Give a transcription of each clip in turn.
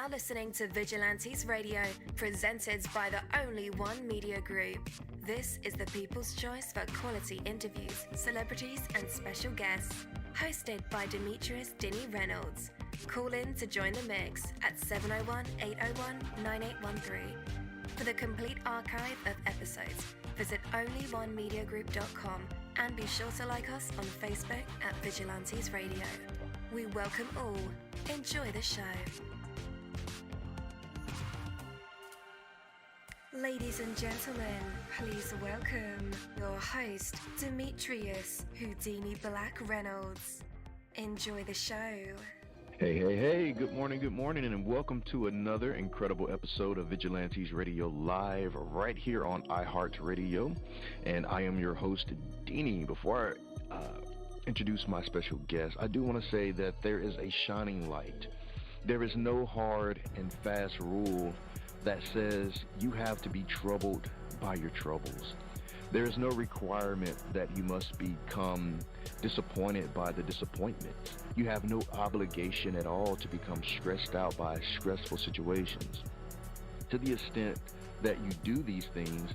now listening to Vigilantes Radio, presented by the Only One Media Group. This is the people's choice for quality interviews, celebrities, and special guests. Hosted by Demetrius Dinny Reynolds. Call in to join the mix at 701-801-9813. For the complete archive of episodes, visit onlyonemediagroup.com and be sure to like us on Facebook at Vigilantes Radio. We welcome all. Enjoy the show. Ladies and gentlemen, please welcome your host, Demetrius Houdini Black Reynolds. Enjoy the show. Hey, good morning, and welcome to another incredible episode of Vigilantes Radio Live right here on iHeartRadio. And I am your host, Dini. Before I introduce my special guest, I do want to say that there is a shining light. There is no hard and fast rule that says you have to be troubled by your troubles. There is no requirement that you must become disappointed by the disappointments. You have no obligation at all to become stressed out by stressful situations. To the extent that you do these things,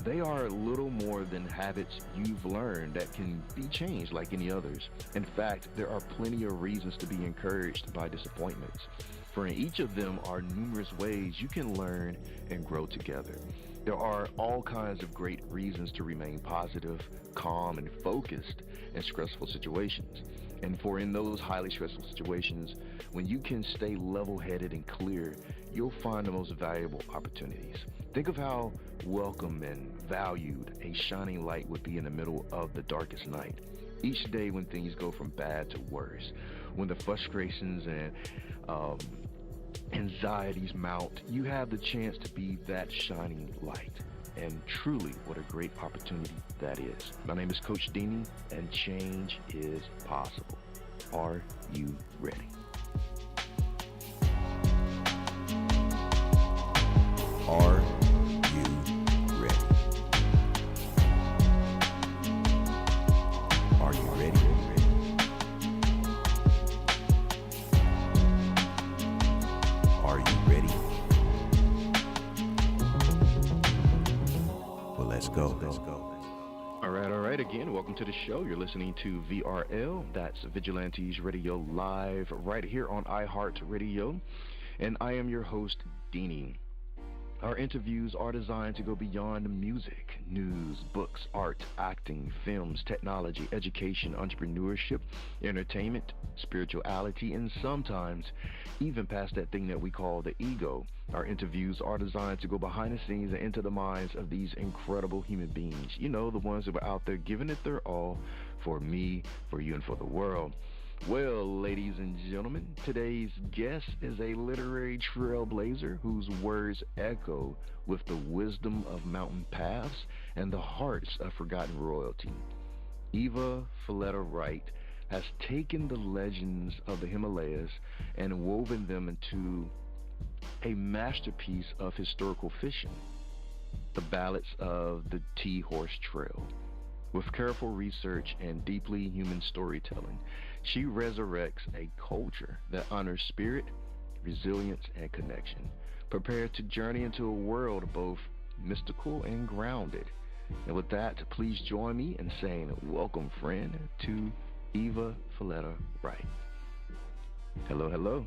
they are little more than habits you've learned that can be changed like any others. In fact, there are plenty of reasons to be encouraged by disappointments. For in each of them are numerous ways you can learn and grow together. There are all kinds of great reasons to remain positive, calm, and focused in stressful situations. And for in those highly stressful situations, when you can stay level-headed and clear, you'll find the most valuable opportunities. Think of how welcome and valued a shining light would be in the middle of the darkest night. Each day when things go from bad to worse, when the frustrations and anxieties mount, you have the chance to be that shining light. And truly, what a great opportunity that is. My name is Coach Dini, and change is possible. Are you ready? Are you ready? Are you ready? Are you ready? Well, let's go. All right. Again, welcome to the show. You're listening to VRL. That's Vigilantes Radio Live right here on iHeartRadio. And I am your host, Dini. Our interviews are designed to go beyond music, news, books, art, acting, films, technology, education, entrepreneurship, entertainment, spirituality, and sometimes even past that thing that we call the ego. Our interviews are designed to go behind the scenes and into the minds of these incredible human beings. You know, the ones that were out there giving it their all for me, for you, and for the world. Well, ladies and gentlemen, today's guest is a literary trailblazer whose words echo with the wisdom of mountain paths and the hearts of forgotten royalty. Eva Phileta Wright has taken the legends of the Himalayas and woven them into a masterpiece of historical fiction, the Ballads of the Tea Horse Trail. With careful research and deeply human storytelling, she resurrects a culture that honors spirit, resilience, and connection, prepared to journey into a world both mystical and grounded. And with that, please join me in saying welcome, friend, to Eva Phileta Wright. Hello.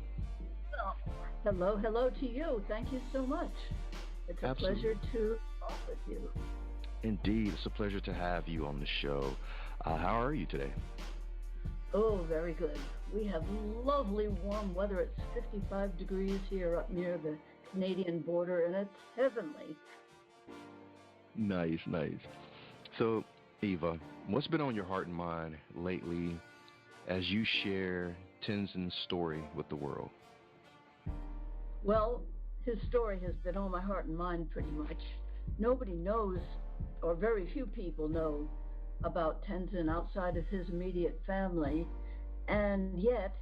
Hello to you. Thank you so much. It's a pleasure to talk with you. Indeed, it's a pleasure to have you on the show. How are you today? Oh, very good. We have lovely warm weather. It's 55 degrees here up near the Canadian border, and it's heavenly. Nice. So, Eva, what's been on your heart and mind lately as you share Tenzin's story with the world? Well, his story has been on my heart and mind pretty much. Nobody knows, or very few people know, about Tenzin outside of his immediate family, and yet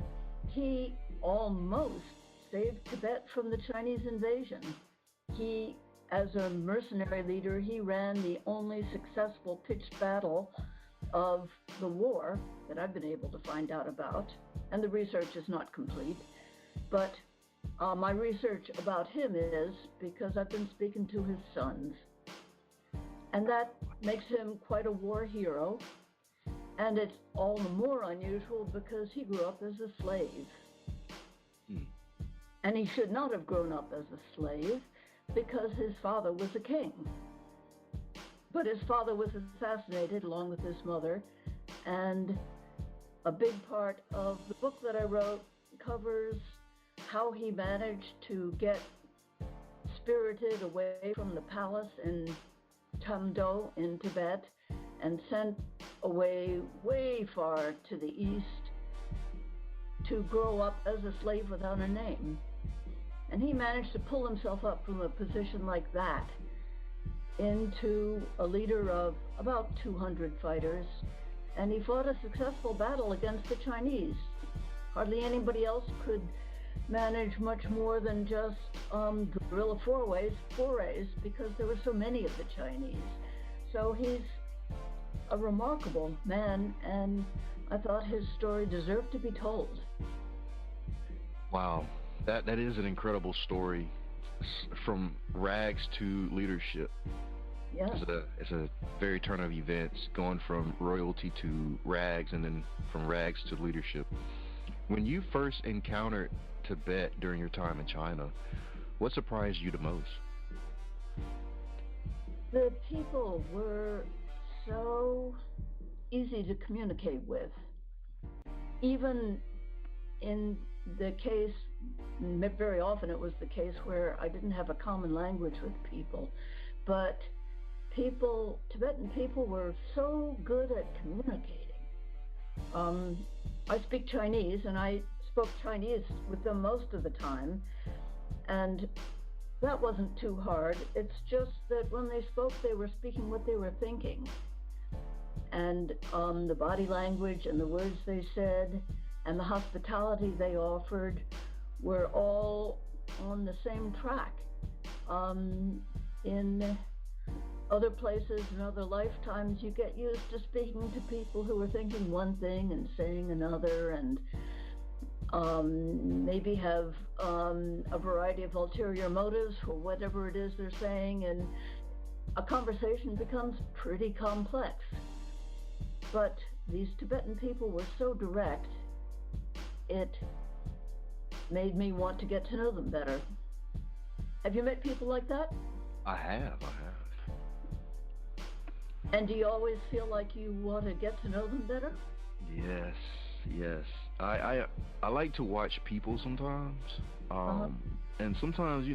he almost saved Tibet from the Chinese invasion. He, as a mercenary leader, he ran the only successful pitched battle of the war that I've been able to find out about, and the research is not complete, but My research about him is because I've been speaking to his sons, and that makes him quite a war hero. And it's all the more unusual because he grew up as a slave. And he should not have grown up as a slave because his father was a king. But his father was assassinated along with his mother, and a big part of the book that I wrote covers how he managed to get spirited away from the palace in Tamdo in Tibet and sent away way far to the east to grow up as a slave without a name. And he managed to pull himself up from a position like that into a leader of about 200 fighters, and he fought a successful battle against the Chinese. Hardly anybody else could manage much more than just guerrilla forays because there were so many of the Chinese. So he's a remarkable man, and I thought his story deserved to be told. Wow, that is an incredible story, from rags to leadership. Yeah. It's a very turn of events, going from royalty to rags, and then from rags to leadership. When you first encountered Tibet during your time in China, what surprised you the most? The people were so easy to communicate with. Even in the case, very often it was the case where I didn't have a common language with people, but Tibetan people were so good at communicating. I speak Chinese, and I spoke Chinese with them most of the time, and that wasn't too hard. It's just that when they spoke, they were speaking what they were thinking. And the body language and the words they said and the hospitality they offered were all on the same track. In other places and other lifetimes, you get used to speaking to people who are thinking one thing and saying another, and maybe have a variety of ulterior motives for whatever it is they're saying, and a conversation becomes pretty complex. But these Tibetan people were so direct, it made me want to get to know them better. Have you met people like that? I have. And do you always feel like you want to get to know them better? Yes. I like to watch people sometimes. And sometimes,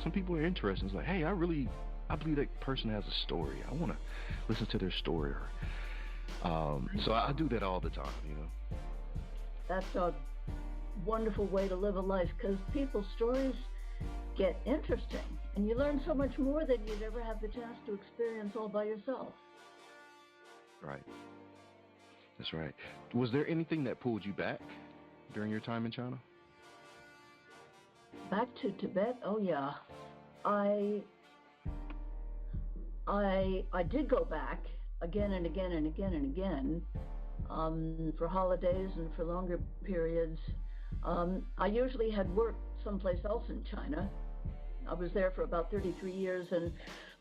some people are interested. It's like, hey, I believe that person has a story. I want to listen to their story. So I do that all the time, That's a wonderful way to live a life, because people's stories get interesting, and you learn so much more than you'd ever have the chance to experience all by yourself. Right. That's right. Was there anything that pulled you back during your time in China? Back to Tibet? Oh yeah. I did go back again and again and again and again, for holidays and for longer periods. I usually had worked someplace else in China. I was there for about 33 years, and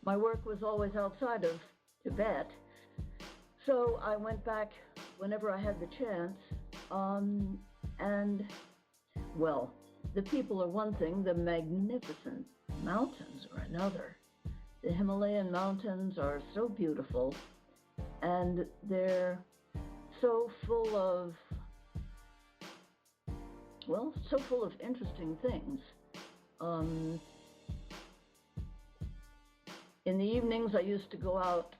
my work was always outside of Tibet. So I went back whenever I had the chance. And, well, the people are one thing, the magnificent mountains are another. The Himalayan mountains are so beautiful, and they're so full of interesting things. In the evenings, I used to go out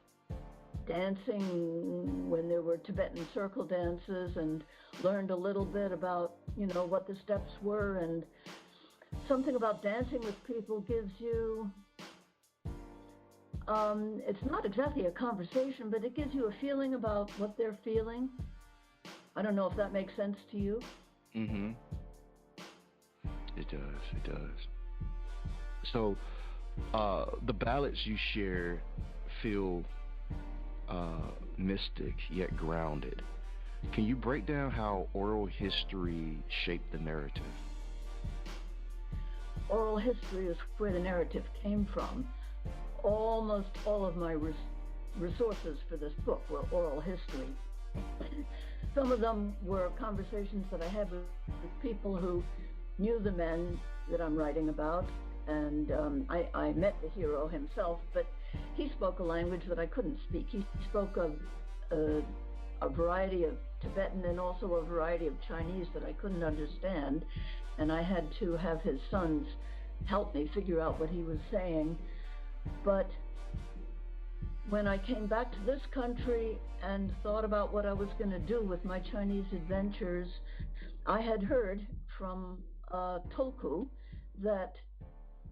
dancing when there were Tibetan circle dances, and learned a little bit about, what the steps were. And something about dancing with people gives you, it's not exactly a conversation, but it gives you a feeling about what they're feeling. I don't know if that makes sense to you. Mm-hmm. It does. So, the ballads you share feel mystic yet grounded. Can you break down how oral history shaped the narrative? oral history is where the narrative came from. Almost all of my resources for this book were oral history. Some of them were conversations that I had with people who knew the men that I'm writing about, and I met the hero himself, but he spoke a language that I couldn't speak. He spoke a variety of Tibetan and also a variety of Chinese that I couldn't understand, and I had to have his sons help me figure out what he was saying. But when I came back to this country and thought about what I was going to do with my Chinese adventures, I had heard from Tulku that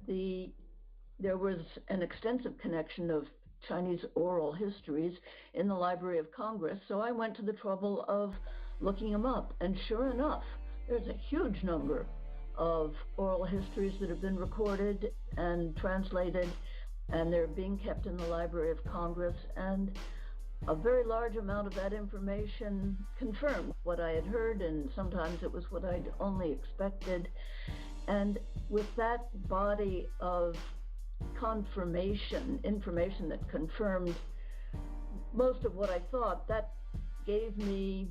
there was an extensive connection of Chinese oral histories in the Library of Congress, so I went to the trouble of looking them up, and sure enough, there's a huge number of oral histories that have been recorded and translated, and they're being kept in the Library of Congress, and a very large amount of that information confirmed what I had heard, and sometimes it was what I'd only expected. And with that body of confirmation, information that confirmed most of what I thought, that made me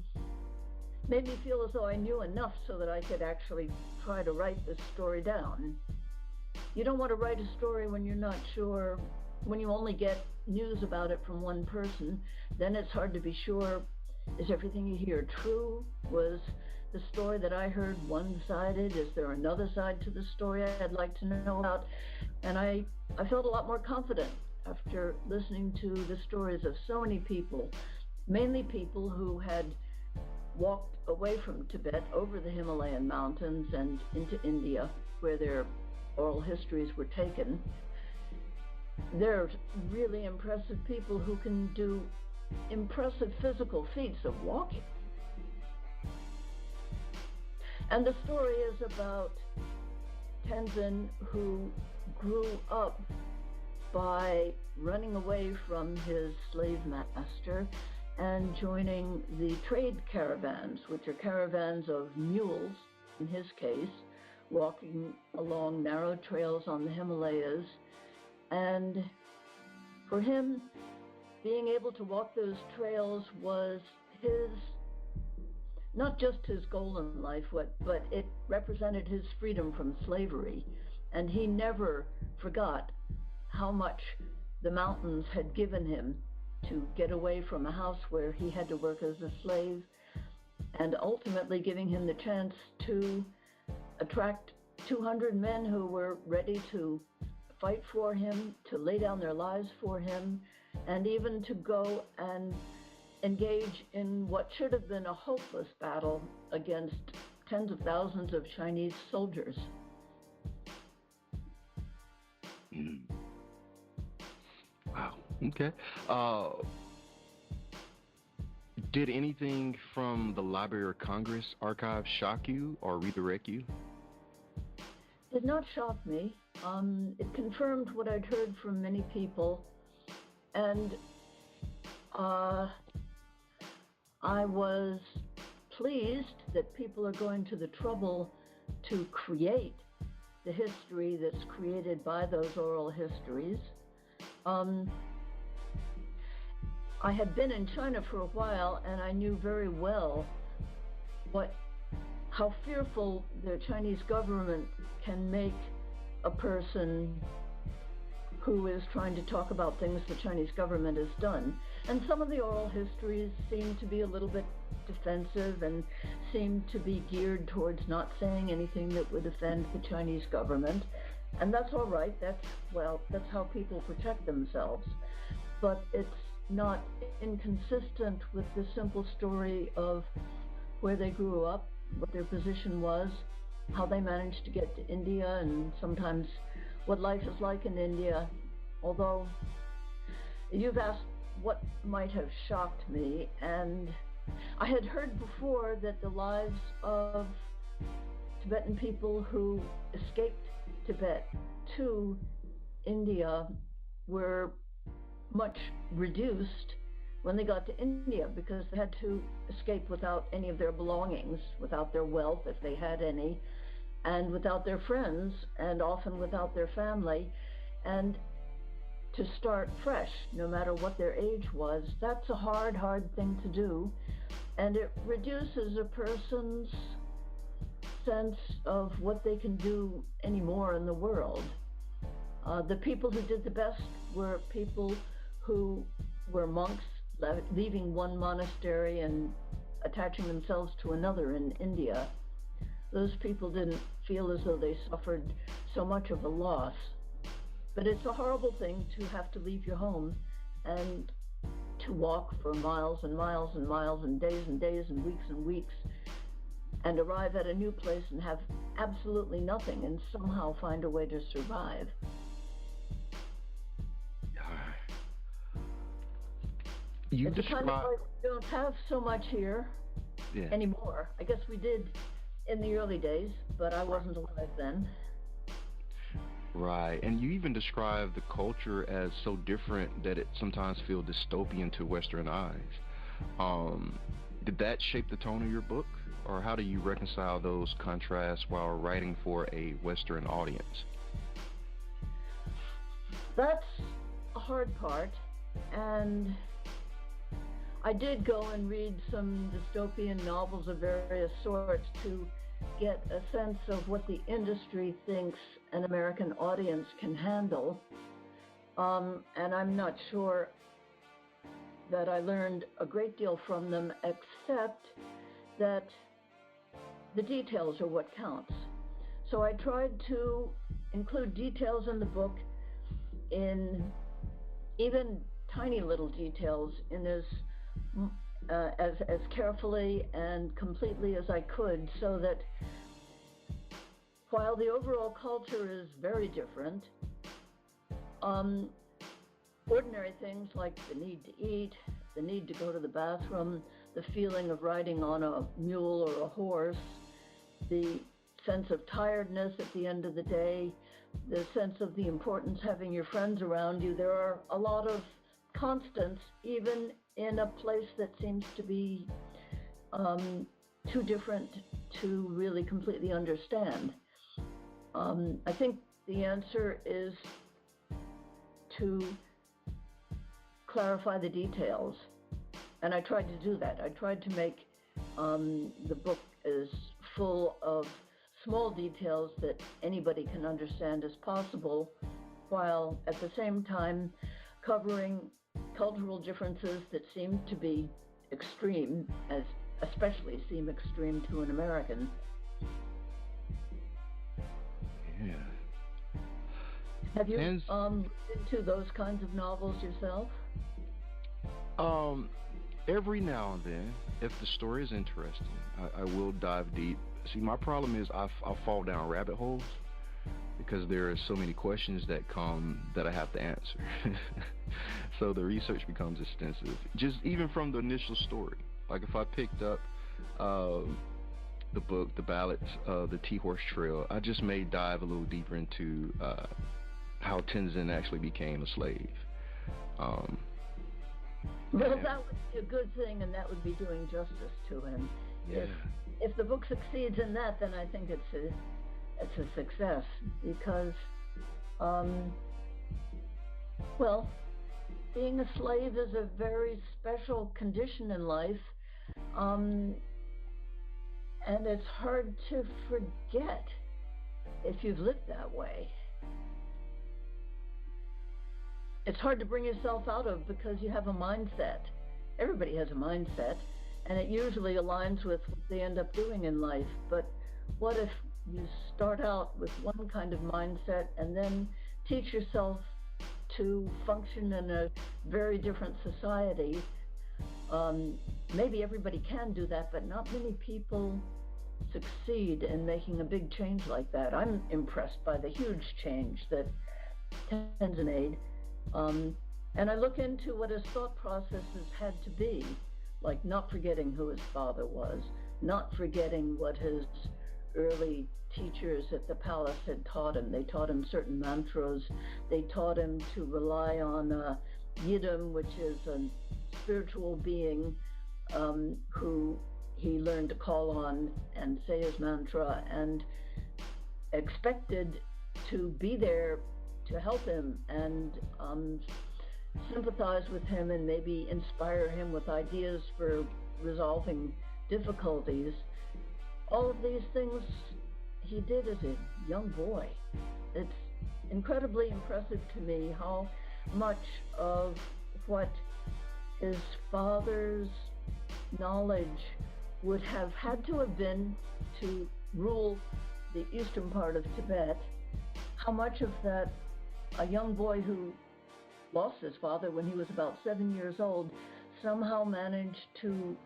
feel as though I knew enough so that I could actually try to write this story down. You don't want to write a story when you're not sure, when you only get news about it from one person. Then it's hard to be sure, is everything you hear true? Was the story that I heard one-sided? Is there another side to the story I'd like to know about? And I felt a lot more confident after listening to the stories of so many people, mainly people who had walked away from Tibet over the Himalayan mountains and into India, where their oral histories were taken. They're really impressive people who can do impressive physical feats of walking. And the story is about Tenzin, who grew up by running away from his slave master and joining the trade caravans, which are caravans of mules, in his case, walking along narrow trails on the Himalayas. And for him, being able to walk those trails was not just his goal in life, but it represented his freedom from slavery. And he never forgot how much the mountains had given him to get away from a house where he had to work as a slave, and ultimately giving him the chance to attract 200 men who were ready to fight for him, to lay down their lives for him, and even to go and engage in what should have been a hopeless battle against tens of thousands of Chinese soldiers. Wow. Okay. Did anything from the Library of Congress archive shock you or redirect you? Did not shock me. It confirmed what I'd heard from many people, and I was pleased that people are going to the trouble to create the history that's created by those oral histories. I had been in China for a while, and I knew very well how fearful the Chinese government can make a person who is trying to talk about things the Chinese government has done. And some of the oral histories seem to be a little bit defensive and seem to be geared towards not saying anything that would offend the Chinese government. And that's all right. That's how people protect themselves. But it's not inconsistent with the simple story of where they grew up, what their position was, how they managed to get to India, and sometimes what life is like in India. Although you've asked what might have shocked me, and I had heard before that the lives of Tibetan people who escaped Tibet to India were much reduced when they got to India, because they had to escape without any of their belongings, without their wealth, if they had any. and without their friends, and often without their family, and to start fresh, no matter what their age was. That's a hard thing to do, and it reduces a person's sense of what they can do anymore in the world. The people who did the best were people who were monks, leaving one monastery and attaching themselves to another in India. Those people didn't feel as though they suffered so much of a loss. But it's a horrible thing to have to leave your home and to walk for miles and miles and miles and days and weeks and arrive at a new place and have absolutely nothing and somehow find a way to survive. It's kind of like we don't have so much here anymore. I guess we did in the early days, but I wasn't alive then. Right, and you even describe the culture as so different that it sometimes feels dystopian to Western eyes. Did that shape the tone of your book, or how do you reconcile those contrasts while writing for a Western audience? That's a hard part, and I did go and read some dystopian novels of various sorts to get a sense of what the industry thinks an American audience can handle. And I'm not sure that I learned a great deal from them, except that the details are what counts. So I tried to include details in the book, in even tiny little details, in as carefully and completely as I could, so that while the overall culture is very different, ordinary things like the need to eat, the need to go to the bathroom, the feeling of riding on a mule or a horse, the sense of tiredness at the end of the day, the sense of the importance having your friends around you. There are a lot of constants, even in a place that seems to be too different to really completely understand. I think the answer is to clarify the details, and I tried to do that. I tried to make the book as full of small details that anybody can understand as possible, while at the same time covering cultural differences that seem to be extreme, especially seem extreme to an American. Yeah. Have you into those kinds of novels yourself? Every now and then, if the story is interesting, I will dive deep. See, my problem is I'll fall down rabbit holes because there are so many questions that come that I have to answer. So the research becomes extensive, just even from the initial story. Like if I picked up the book, the Ballads, the T-Horse Trail, I just may dive a little deeper into how Tenzin actually became a slave. Well, that would be a good thing, and that would be doing justice to him. Yeah. If the book succeeds in that, then I think it's a success, because, well, being a slave is a very special condition in life, and it's hard to forget if you've lived that way. It's hard to bring yourself out of, because you have a mindset. Everybody has a mindset, and it usually aligns with what they end up doing in life. But what if you start out with one kind of mindset and then teach yourself to function in a very different society? Maybe everybody can do that, but not many people succeed in making a big change like that. I'm impressed by the huge change that Tenzin made. And I look into what his thought processes had to be, like not forgetting who his father was, not forgetting what his early teachers at the palace had taught him. They taught him certain mantras. They taught him to rely on Yidam, which is a spiritual being who he learned to call on and say his mantra. And expected to be there to help him and sympathize with him and maybe inspire him with ideas for resolving difficulties. All of these things he did as a young boy. It's incredibly impressive to me how much of what his father's knowledge would have had to have been to rule the eastern part of Tibet, how much of that a young boy who lost his father when he was about 7 years old somehow managed to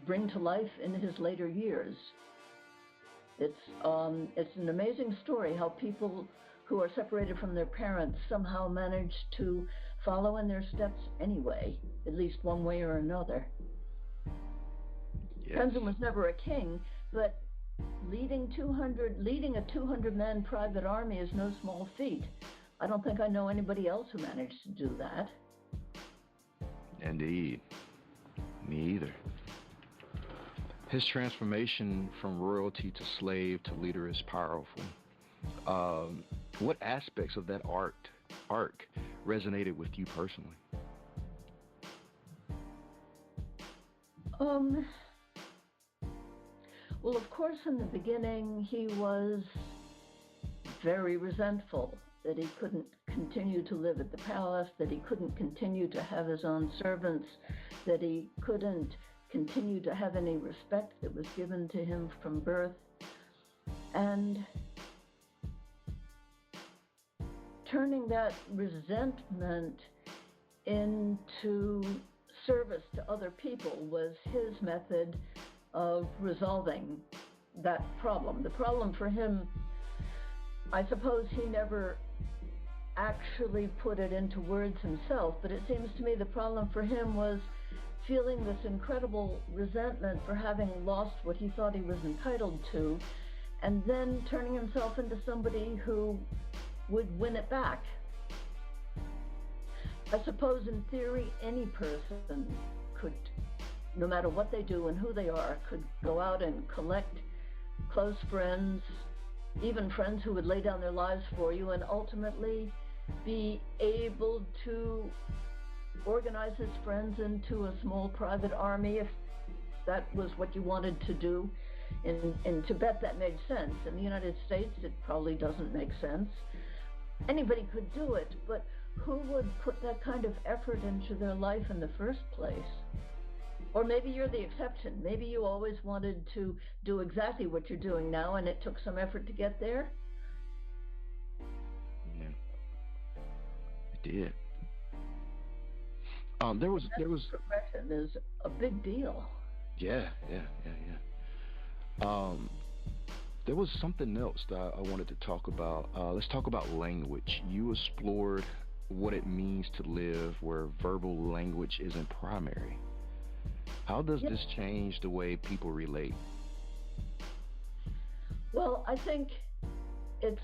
bring to life in his later years. It's an amazing story how people who are separated from their parents somehow manage to follow in their steps anyway, at least one way or another. Yes. Tenzin was never a king, but leading a 200-man private army is no small feat. I don't think I know anybody else who managed to do that. Indeed. Me either. His transformation from royalty to slave to leader is powerful. What aspects of that arc resonated with you personally? Well, of course, in the beginning, he was very resentful that he couldn't continue to live at the palace, that he couldn't continue to have his own servants, that he couldn't continue to have any respect that was given to him from birth. And turning that resentment into service to other people was his method of resolving that problem. The problem for him, I suppose he never actually put it into words himself, but it seems to me the problem for him was feeling this incredible resentment for having lost what he thought he was entitled to, and then turning himself into somebody who would win it back. I suppose in theory any person could, no matter what they do and who they are, could go out and collect close friends, even friends who would lay down their lives for you, and ultimately be able to organize his friends into a small private army if that was what you wanted to do. In Tibet that made sense. In the United States it probably doesn't make sense. Anybody could do it, but who would put that kind of effort into their life in the first place? Or maybe you're the exception. Maybe you always wanted to do exactly what you're doing now and it took some effort to get there. Yeah, it did. There was Progression is a big deal. Yeah. There was something else that I wanted to talk about. Let's talk about language. You explored what it means to live where verbal language isn't primary. How does this change the way people relate? Well, I think it's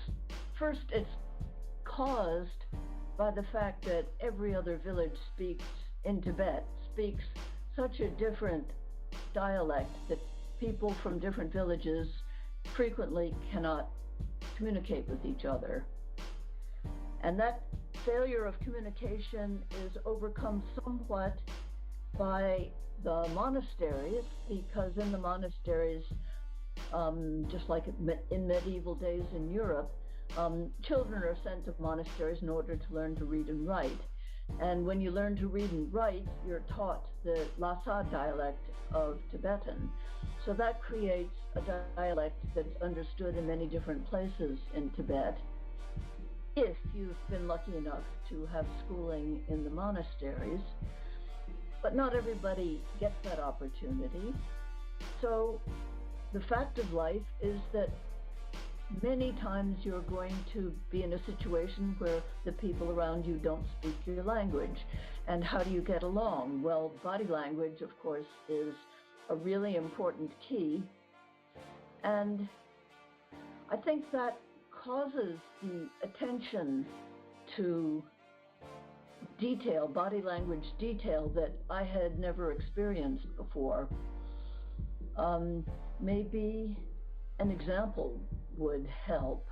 caused by the fact that every other village in Tibet speaks such a different dialect that people from different villages frequently cannot communicate with each other. And that failure of communication is overcome somewhat by the monasteries, because in the monasteries, just like in medieval days in Europe, children are sent to monasteries in order to learn to read and write. And when you learn to read and write, you're taught the Lhasa dialect of Tibetan. So that creates a dialect that's understood in many different places in Tibet, if you've been lucky enough to have schooling in the monasteries. But not everybody gets that opportunity. So the fact of life is that many times you're going to be in a situation where the people around you don't speak your language. And how do you get along? Well, body language, of course, is a really important key. And I think that causes the attention to detail, body language detail, that I had never experienced before. Maybe an example would help.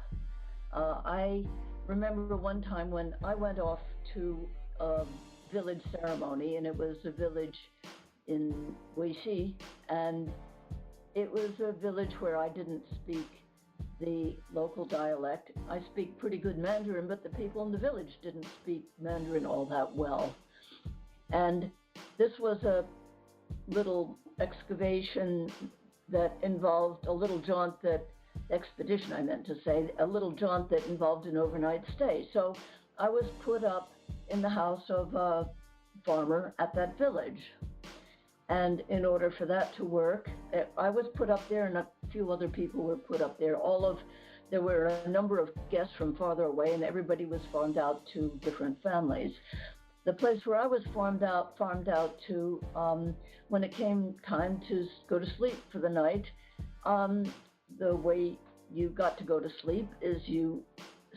I remember one time when I went off to a village ceremony, and it was a village in Weishi, and it was a village where I didn't speak the local dialect. I speak pretty good Mandarin, but the people in the village didn't speak Mandarin all that well. And this was a little excavation that involved a little jaunt that, expedition I meant to say, a little jaunt that involved an overnight stay. So I was put up in the house of a farmer at that village. And in order for that to work, I was put up there, and a few other people were put up there. There were a number of guests from farther away, and everybody was farmed out to different families. The place where I was farmed out to, when it came time to go to sleep for the night, the way you got to go to sleep is you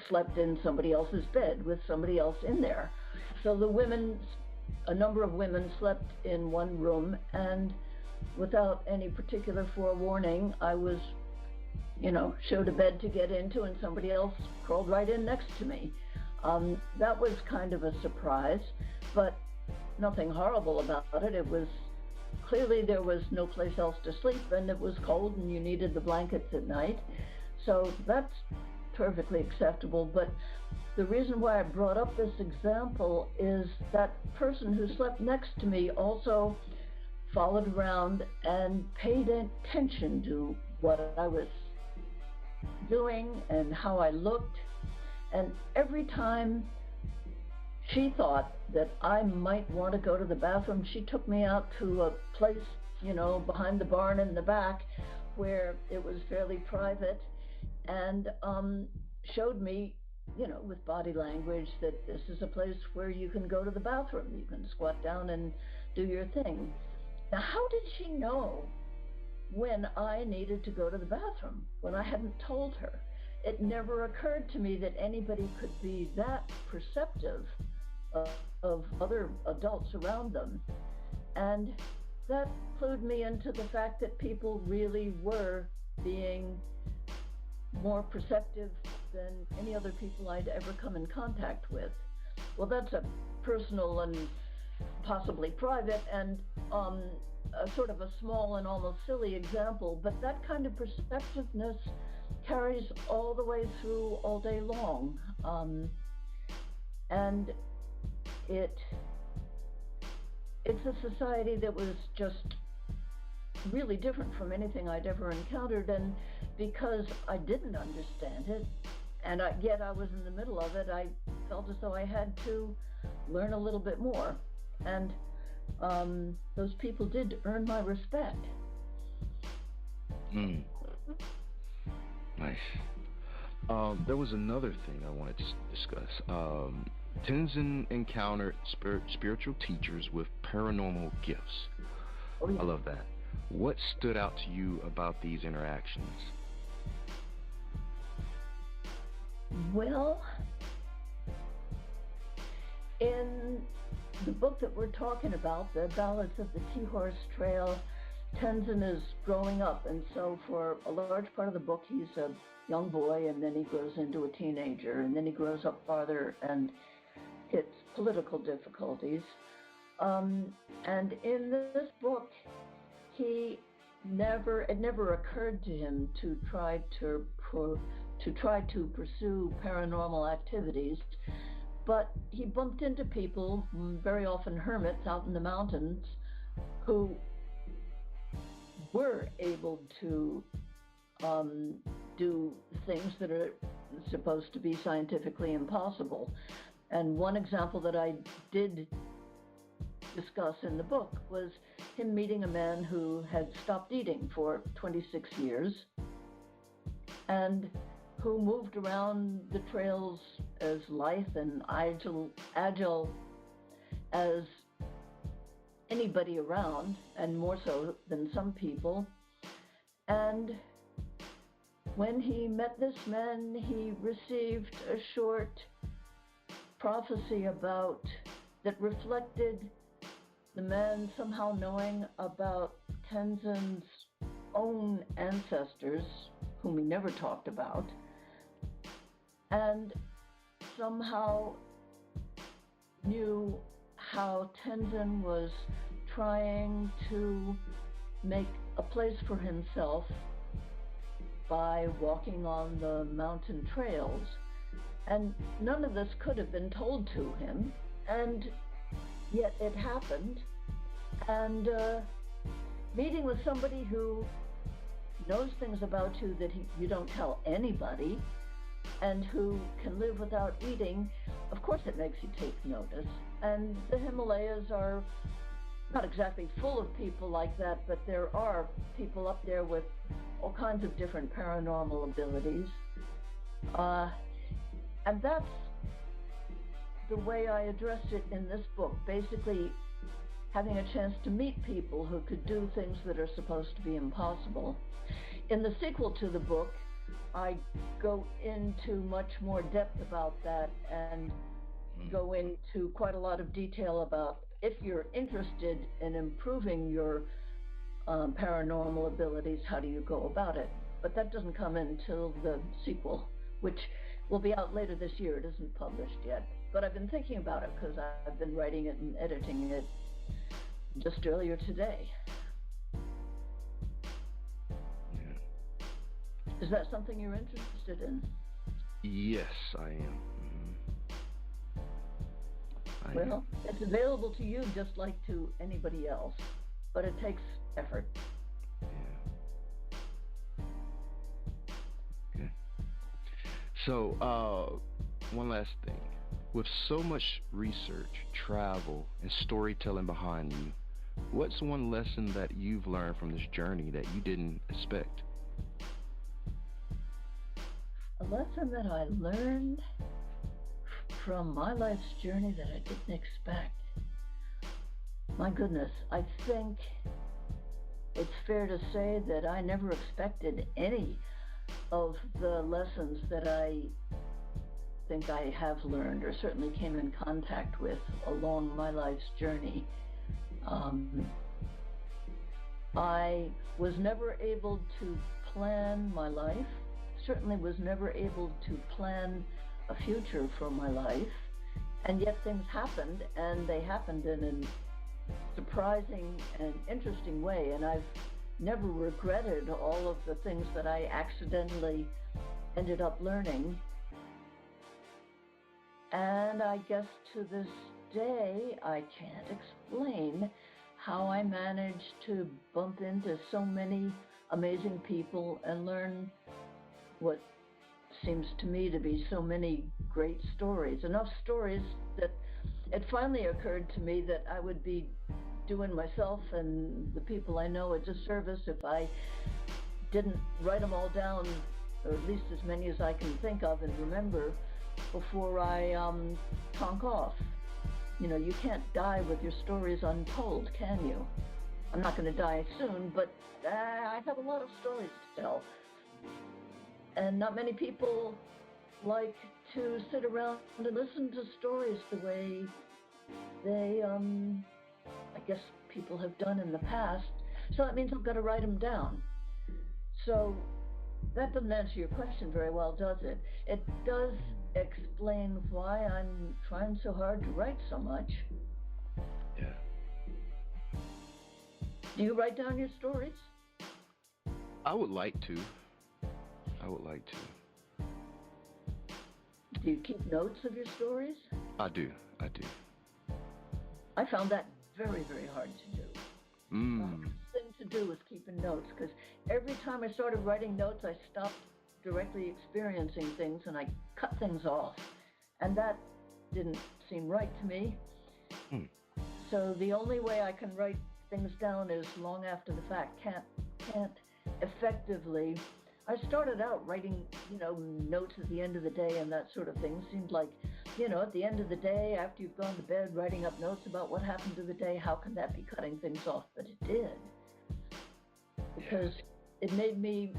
slept in somebody else's bed with somebody else in there. So a number of women slept in one room, and without any particular forewarning, I was, showed a bed to get into, and somebody else crawled right in next to me. That was kind of a surprise, but nothing horrible about it. It was clearly there was no place else to sleep, and it was cold, and you needed the blankets at night. So that's perfectly acceptable. But the reason why I brought up this example is that person who slept next to me also followed around and paid attention to what I was doing and how I looked. And every time she thought that I might want to go to the bathroom, she took me out to a place, behind the barn in the back where it was fairly private, and showed me, with body language, that this is a place where you can go to the bathroom. You can squat down and do your thing. Now, how did she know when I needed to go to the bathroom, when I hadn't told her? It never occurred to me that anybody could be that perceptive of other adults around them. And that clued me into the fact that people really were being more perceptive than any other people I'd ever come in contact with. Well, that's a personal and possibly private and a sort of a small and almost silly example, but that kind of perceptiveness carries all the way through all day long. And it's a society that was just really different from anything I'd ever encountered, and because I didn't understand it, and yet I was in the middle of it, I felt as though I had to learn a little bit more. And those people did earn my respect. Nice. There was another thing I wanted to discuss. Tenzin encountered spiritual teachers with paranormal gifts. Oh, yeah. I love that. What stood out to you about these interactions? Well, in the book that we're talking about, the Ballads of the Tea Horse Trail, Tenzin is growing up, and so for a large part of the book he's a young boy, and then he grows into a teenager, and then he grows up farther and hits political difficulties. And in this book, it never occurred to him to try to pursue paranormal activities, but he bumped into people, very often hermits out in the mountains, who were able to do things that are supposed to be scientifically impossible. And one example that I did discuss in the book was him meeting a man who had stopped eating for 26 years and who moved around the trails as lithe and agile as anybody around, and more so than some people. And when he met this man, he received a short prophecy that reflected the man somehow knowing about Tenzin's own ancestors whom he never talked about, and somehow knew how Tenzin was trying to make a place for himself by walking on the mountain trails. And none of this could have been told to him, and yet it happened. And meeting with somebody who knows things about you that you don't tell anybody, and who can live without eating, of course it makes you take notice. And the Himalayas are not exactly full of people like that, but there are people up there with all kinds of different paranormal abilities. And that's the way I addressed it in this book, basically having a chance to meet people who could do things that are supposed to be impossible. In the sequel to the book, I go into much more depth about that and go into quite a lot of detail about if you're interested in improving your paranormal abilities, how do you go about it? But that doesn't come until the sequel, which will be out later this year. It isn't published yet. But I've been thinking about it because I've been writing it and editing it just earlier today. Is that something you're interested in? Yes, I am. Well, it's available to you just like to anybody else, but it takes effort. Yeah. Okay. So, one last thing. With so much research, travel, and storytelling behind you, what's one lesson that you've learned from this journey that you didn't expect? A lesson that I learned from my life's journey that I didn't expect. My goodness, I think it's fair to say that I never expected any of the lessons that I think I have learned or certainly came in contact with along my life's journey. I was never able to plan my life, certainly was never able to plan a future for my life, and yet things happened, and they happened in a surprising and interesting way, and I've never regretted all of the things that I accidentally ended up learning. And I guess to this day, I can't explain how I managed to bump into so many amazing people and learn what seems to me to be so many great stories. Enough stories that it finally occurred to me that I would be doing myself and the people I know a disservice if I didn't write them all down, or at least as many as I can think of and remember, before I conk off. You know, you can't die with your stories untold, can you? I'm not going to die soon, but I have a lot of stories to tell. And not many people like to sit around and listen to stories the way they, I guess, people have done in the past. So that means I've got to write them down. So that doesn't answer your question very well, does it? It does explain why I'm trying so hard to write so much. Yeah. Do you write down your stories? I would like to. Do you keep notes of your stories? I do. I found that very, very hard to do. The hardest thing to do was keeping notes, because every time I started writing notes, I stopped directly experiencing things and I cut things off. And that didn't seem right to me. So the only way I can write things down is long after the fact. Can't effectively. I started out writing, notes at the end of the day and that sort of thing. Seemed like, at the end of the day, after you've gone to bed, writing up notes about what happened to the day, how can that be cutting things off? But it did. Because it made me,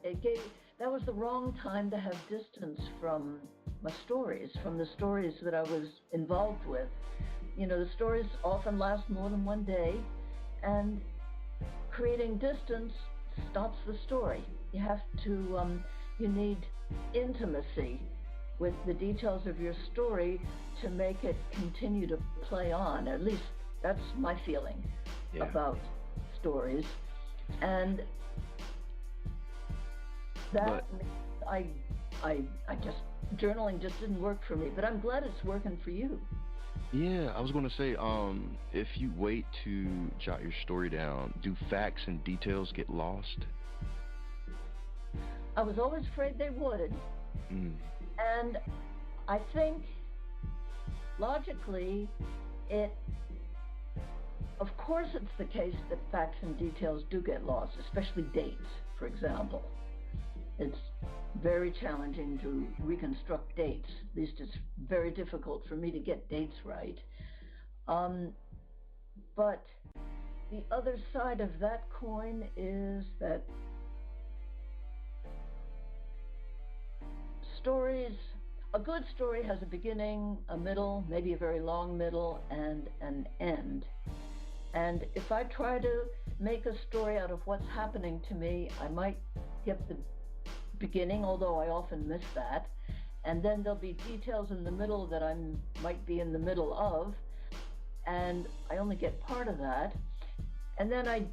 that was the wrong time to have distance from my stories, from the stories that I was involved with. The stories often last more than one day, and creating distance stops the story. you need intimacy with the details of your story to make it continue to play on. At least that's my feeling about stories. And that I just, journaling just didn't work for me, but I'm glad it's working for you. Yeah, I was going to say, if you wait to jot your story down, do facts and details get lost? I was always afraid they would. And I think, logically, of course it's the case that facts and details do get lost, especially dates, for example. It's very challenging to reconstruct dates. At least it's very difficult for me to get dates right. But the other side of that coin is that a good story has a beginning, a middle, maybe a very long middle, and an end. And if I try to make a story out of what's happening to me, I might get the beginning, although I often miss that. And then there'll be details in the middle that I might be in the middle of, and I only get part of that. And then I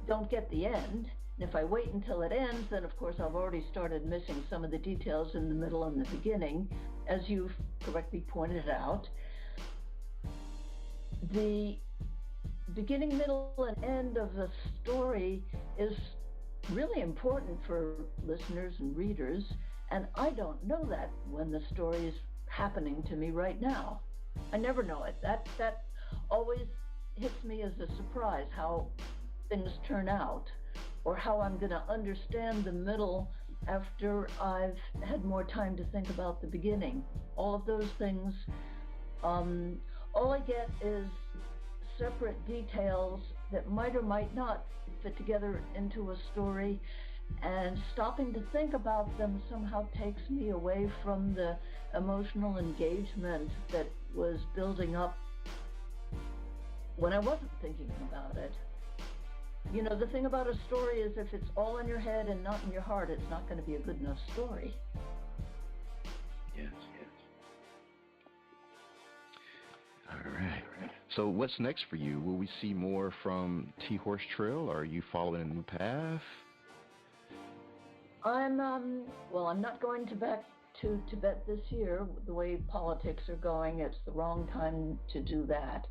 don't get the end. And if I wait until it ends, then of course I've already started missing some of the details in the middle and the beginning, as you've correctly pointed out. The beginning, middle, and end of the story is really important for listeners and readers, and I don't know that when the story is happening to me right now. I never know it. That always hits me as a surprise, how things turn out, or how I'm going to understand the middle after I've had more time to think about the beginning. All of those things, all I get is separate details that might or might not fit together into a story, and stopping to think about them somehow takes me away from the emotional engagement that was building up when I wasn't thinking about it. You know, the thing about a story is if it's all in your head and not in your heart, it's not going to be a good enough story. Yes. All right. So what's next for you? Will we see more from T-Horse Trail, or are you following a new path? I'm not going back to Tibet this year. The way politics are going, it's the wrong time to do that.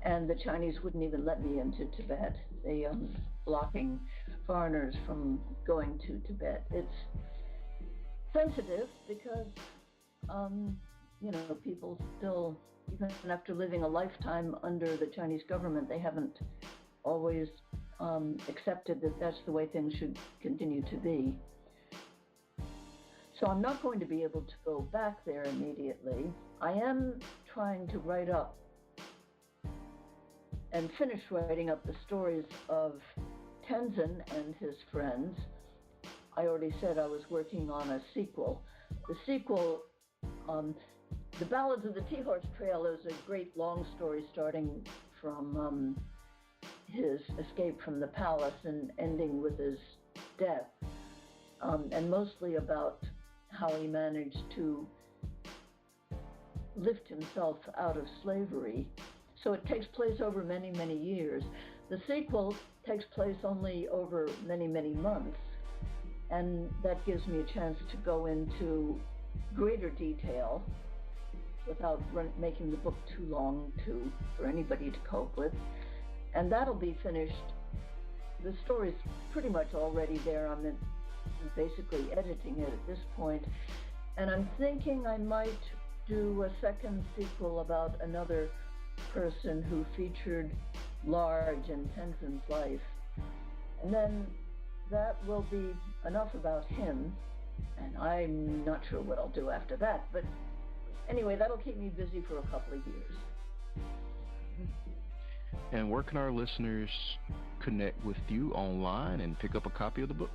And the Chinese wouldn't even let me into Tibet. They blocking foreigners from going to Tibet. It's sensitive because, people still, even after living a lifetime under the Chinese government, they haven't always accepted that that's the way things should continue to be. So I'm not going to be able to go back there immediately. I am trying to write up and finish writing up the stories of Tenzin and his friends. I already said I was working on a sequel. The sequel, The Ballads of the T-Horse Trail, is a great long story starting from his escape from the palace and ending with his death, and mostly about how he managed to lift himself out of slavery. So it takes place over many, many years. The sequel takes place only over many, many months, and that gives me a chance to go into greater detail without making the book too long for anybody to cope with. And that'll be finished. The story's pretty much already there. I'm basically editing it at this point. And I'm thinking I might do a second sequel about another person who featured large in Tenzin's life. And then that will be enough about him, and I'm not sure what I'll do after that. But anyway, that'll keep me busy for a couple of years. And where can our listeners connect with you online and pick up a copy of the book?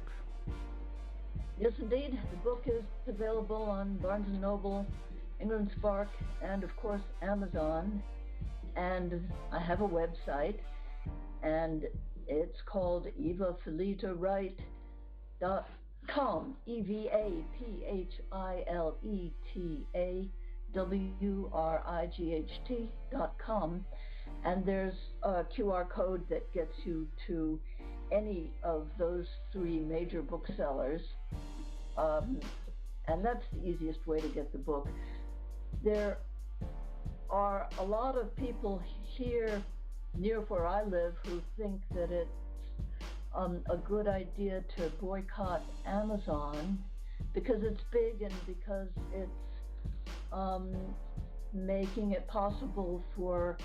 Yes, indeed. The book is available on Barnes & Noble, England Spark, and of course Amazon. And I have a website, and it's called Eva Phileta Wright EvaPhileta, EvaPhileta.com, and there's a QR code that gets you to any of those three major booksellers, and that's the easiest way to get the book. There are a lot of people here near where I live who think that it's a good idea to boycott Amazon because it's big and because it's making it possible for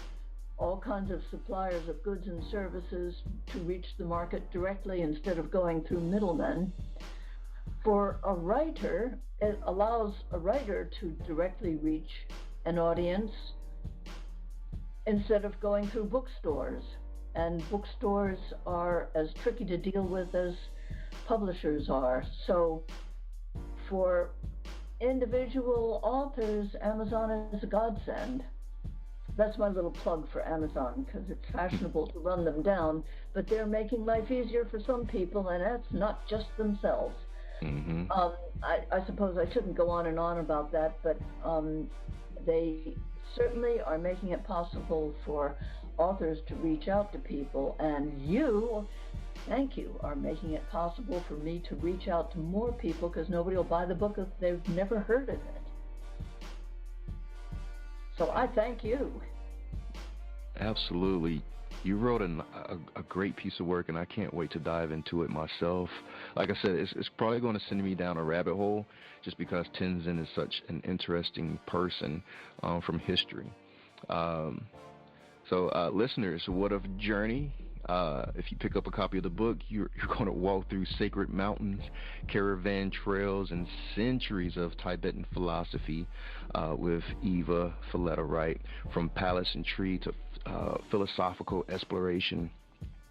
all kinds of suppliers of goods and services to reach the market directly instead of going through middlemen. For a writer, it allows a writer to directly reach an audience instead of going through bookstores. And bookstores are as tricky to deal with as publishers are. So for individual authors, Amazon is a godsend. That's my little plug for Amazon, because it's fashionable to run them down, but they're making life easier for some people, and that's not just themselves. Mm-hmm. I suppose I shouldn't go on and on about that, but they certainly are making it possible for authors to reach out to people, and you, thank you, are making it possible for me to reach out to more people, because nobody will buy the book if they've never heard of it. So I thank you. Absolutely. You wrote a great piece of work, and I can't wait to dive into it myself. Like I said, it's probably going to send me down a rabbit hole just because Tenzin is such an interesting person from history. So listeners, what a journey. If you pick up a copy of the book, you're going to walk through sacred mountains, caravan trails, and centuries of Tibetan philosophy with Eva Phileta Wright, from palace and tree to philosophical exploration.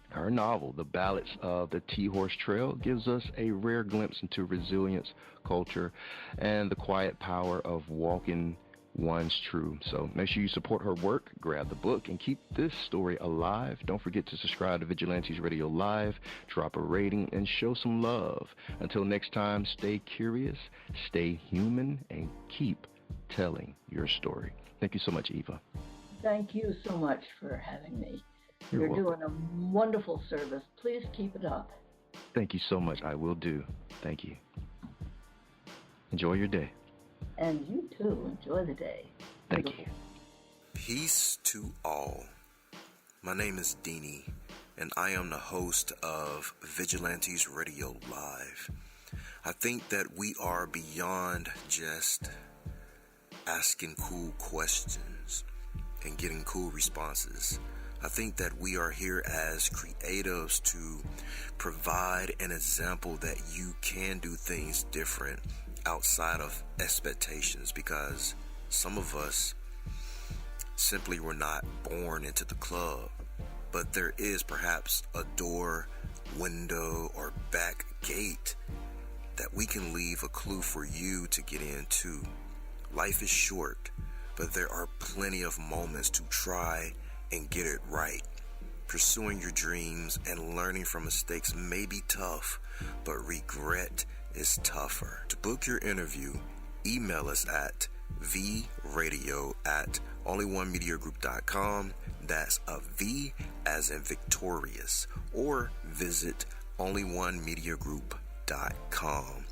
Her novel, The Ballads of the Tea-Horse Trail, gives us a rare glimpse into resilience, culture, and the quiet power of walking one's true. So make sure you support her work, grab the book, and keep this story alive. Don't forget to subscribe to Vigilantes Radio Live, drop a rating, and show some love. Until next time, stay curious, stay human, and keep telling your story. Thank you so much, Eva. Thank you so much for having me. You're welcome. Doing a wonderful service. Please keep it up. Thank you so much. I will do. Thank you. Enjoy your day. And you too. Enjoy the day. Thank you. Peace to all. My name is Deanie, and I am the host of Vigilantes Radio Live. I think that we are beyond just asking cool questions and getting cool responses. I think that we are here as creatives to provide an example that you can do things different outside of expectations, because some of us simply were not born into the club, but there is perhaps a door, window, or back gate that we can leave a clue for you to get into. Life is short, but there are plenty of moments to try and get it right. Pursuing your dreams and learning from mistakes may be tough, but regret is tougher. To book your interview, email us at vradio@onlyonemediagroup.com. That's a V as in victorious. Or visit onlyonemediagroup.com.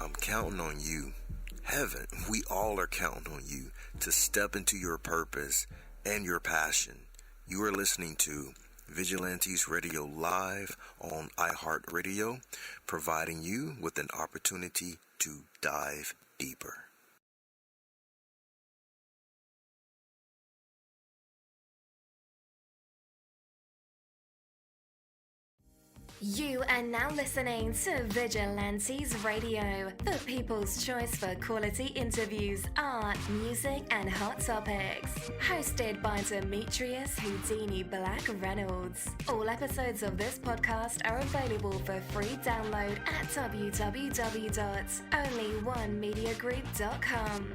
I'm counting on you. Heaven, we all are counting on you to step into your purpose and your passion. You are listening to Vigilantes Radio Live on iHeartRadio, providing you with an opportunity to dive deeper. You are now listening to Vigilantes Radio, the people's choice for quality interviews, art, music, and hot topics. Hosted by Demetrius Houdini Black Reynolds. All episodes of this podcast are available for free download at www.onlyonemediagroup.com.